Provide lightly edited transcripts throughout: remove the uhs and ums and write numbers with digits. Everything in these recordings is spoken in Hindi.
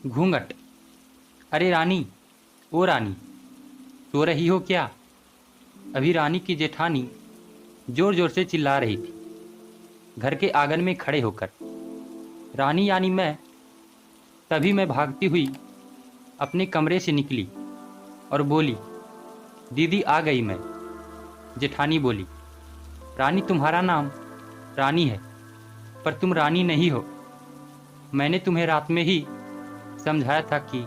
घूंघट। अरे रानी, ओ रानी, सो रही हो क्या? अभी रानी की जेठानी जोर जोर से चिल्ला रही थी घर के आंगन में खड़े होकर। रानी यानी मैं। तभी मैं भागती हुई अपने कमरे से निकली और बोली, दीदी आ गई मैं। जेठानी बोली, रानी तुम्हारा नाम रानी है, पर तुम रानी नहीं हो। मैंने तुम्हें रात में ही समझाया था कि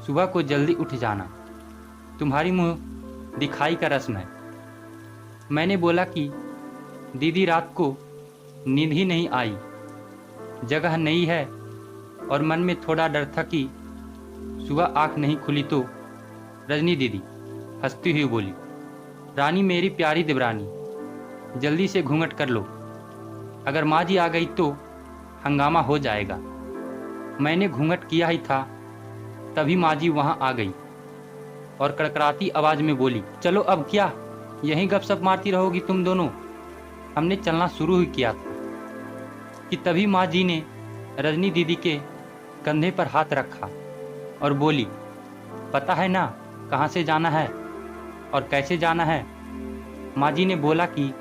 सुबह को जल्दी उठ जाना, तुम्हारी मुंह दिखाई का रस्म है। मैंने बोला कि दीदी रात को नींद ही नहीं आई, जगह नई है और मन में थोड़ा डर था कि सुबह आंख नहीं खुली तो। रजनी दीदी हंसती हुई बोली, रानी मेरी प्यारी देवरानी, जल्दी से घूंघट कर लो, अगर माँ जी आ गई तो हंगामा हो जाएगा। मैंने घूंघट किया ही था तभी माँ जी वहाँ आ गई और कड़कड़ाती आवाज़ में बोली, चलो अब क्या यहीं गपशप मारती रहोगी तुम दोनों? हमने चलना शुरू ही किया था कि तभी माँ जी ने रजनी दीदी के कंधे पर हाथ रखा और बोली, पता है ना कहाँ से जाना है और कैसे जाना है? माँ जी ने बोला कि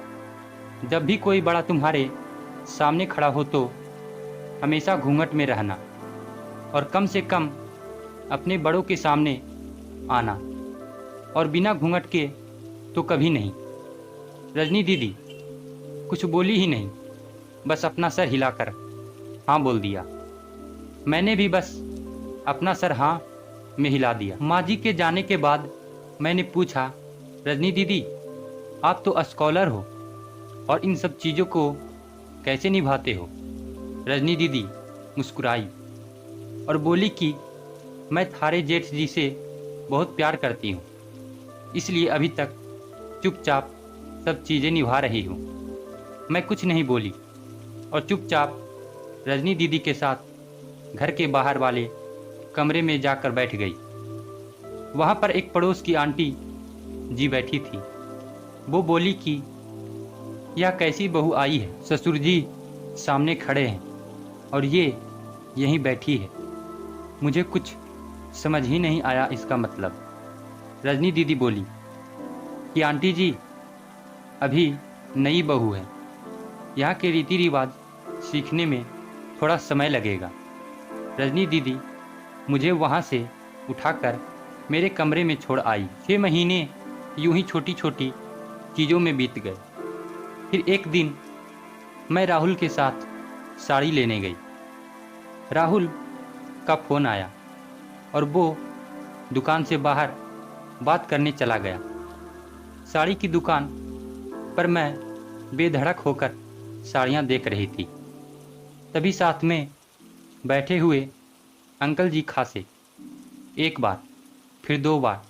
जब भी कोई बड़ा तुम्हारे सामने खड़ा हो तो हमेशा घूंघट में रहना और कम से कम अपने बड़ों के सामने आना, और बिना घूंघट के तो कभी नहीं। रजनी दीदी कुछ बोली ही नहीं, बस अपना सर हिलाकर हाँ बोल दिया। मैंने भी बस अपना सर हाँ में हिला दिया। माँ जी के जाने के बाद मैंने पूछा, रजनी दीदी आप तो स्कॉलर हो और इन सब चीज़ों को कैसे निभाते हो? रजनी दीदी मुस्कुराई और बोली कि मैं थारे जेठ जी से बहुत प्यार करती हूँ, इसलिए अभी तक चुपचाप सब चीज़ें निभा रही हूँ। मैं कुछ नहीं बोली और चुपचाप रजनी दीदी के साथ घर के बाहर वाले कमरे में जाकर बैठ गई। वहाँ पर एक पड़ोस की आंटी जी बैठी थी। वो बोली कि यह कैसी बहू आई है, ससुर जी सामने खड़े हैं और ये यहीं बैठी है, मुझे कुछ समझ ही नहीं आया इसका मतलब। रजनी दीदी बोली कि आंटी जी अभी नई बहू है, यहाँ के रीति रिवाज सीखने में थोड़ा समय लगेगा। रजनी दीदी मुझे वहाँ से उठाकर मेरे कमरे में छोड़ आई। 6 महीने यूं ही छोटी छोटी चीज़ों में बीत गए। फिर एक दिन मैं राहुल के साथ साड़ी लेने गई। राहुल का फ़ोन आया और वो दुकान से बाहर बात करने चला गया। साड़ी की दुकान पर मैं बेधड़क होकर साड़ियाँ देख रही थी। तभी साथ में बैठे हुए अंकल जी खासे, एक बार, फिर 2 बार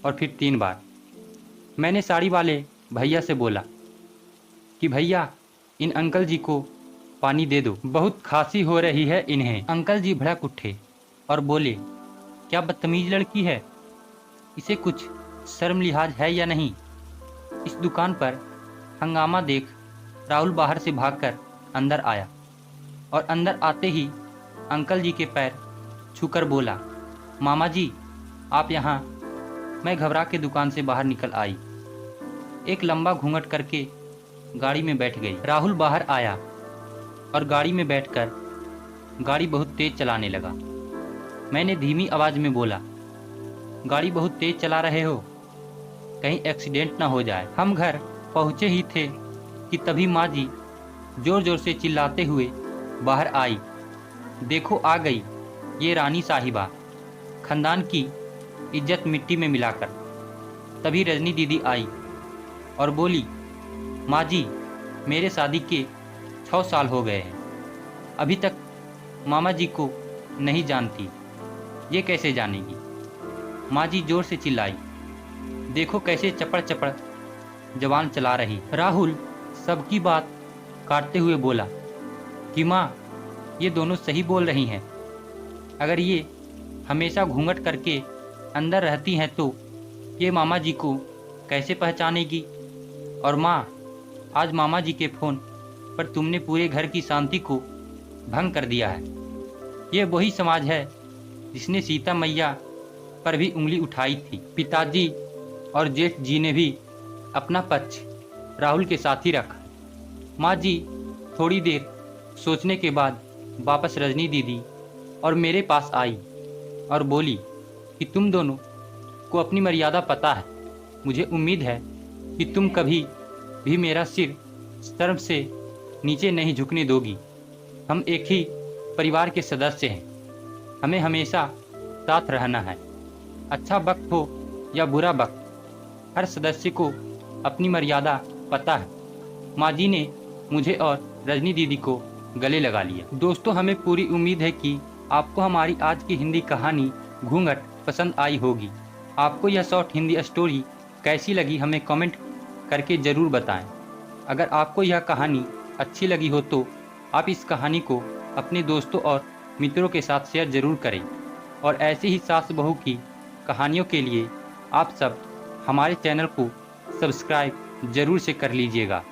और फिर 3 बार। मैंने साड़ी वाले भैया से बोला कि भैया इन अंकल जी को पानी दे दो, बहुत खांसी हो रही है इन्हें। अंकल जी भड़क उठे और बोले, क्या बदतमीज लड़की है, इसे कुछ शर्म लिहाज है या नहीं? इस दुकान पर हंगामा देख राहुल बाहर से भागकर अंदर आया और अंदर आते ही अंकल जी के पैर छूकर बोला, मामा जी आप यहाँ? मैं घबरा के दुकान से बाहर निकल आई, एक लंबा घूंघट करके गाड़ी में बैठ गई। राहुल बाहर आया और गाड़ी में बैठकर गाड़ी बहुत तेज चलाने लगा। मैंने धीमी आवाज़ में बोला, गाड़ी बहुत तेज चला रहे हो, कहीं एक्सीडेंट ना हो जाए। हम घर पहुँचे ही थे कि तभी माँ जी जोर जोर से चिल्लाते हुए बाहर आई, देखो आ गई ये रानी साहिबा, खानदान की इज्जत मिट्टी में मिलाकर। तभी रजनी दीदी आई और बोली, माँ जी मेरे शादी के 6 साल हो गए हैं, अभी तक मामा जी को नहीं जानती, ये कैसे जानेगी? माँ जी जोर से चिल्लाई, देखो कैसे चपड़ चपड़ जवान चला रही। राहुल सबकी बात काटते हुए बोला कि माँ ये दोनों सही बोल रही हैं, अगर ये हमेशा घूंघट करके अंदर रहती हैं तो ये मामा जी को कैसे पहचानेगी? और माँ आज मामा जी के फ़ोन पर तुमने पूरे घर की शांति को भंग कर दिया है। ये वही समाज है जिसने सीता मैया पर भी उंगली उठाई थी। पिताजी और जेठ जी ने भी अपना पक्ष राहुल के साथ ही रखा। माँ जी थोड़ी देर सोचने के बाद वापस रजनी दीदी और मेरे पास आई और बोली कि तुम दोनों को अपनी मर्यादा पता है। मुझे उम्मीद है कि तुम कभी भी मेरा सिर शर्म से नीचे नहीं झुकने दोगी। हम एक ही परिवार के सदस्य हैं, हमें हमेशा साथ रहना है। अच्छा वक्त हो या बुरा वक्त, हर सदस्य को अपनी मर्यादा पता है। माँ जी ने मुझे और रजनी दीदी को गले लगा लिया। दोस्तों, हमें पूरी उम्मीद है कि आपको हमारी आज की हिंदी कहानी घूंघट पसंद आई होगी। आपको यह शॉर्ट हिंदी स्टोरी कैसी लगी हमें कमेंट करके ज़रूर बताएं। अगर आपको यह कहानी अच्छी लगी हो तो आप इस कहानी को अपने दोस्तों और मित्रों के साथ शेयर ज़रूर करें। और ऐसी ही सास बहू की कहानियों के लिए आप सब हमारे चैनल को सब्सक्राइब ज़रूर से कर लीजिएगा।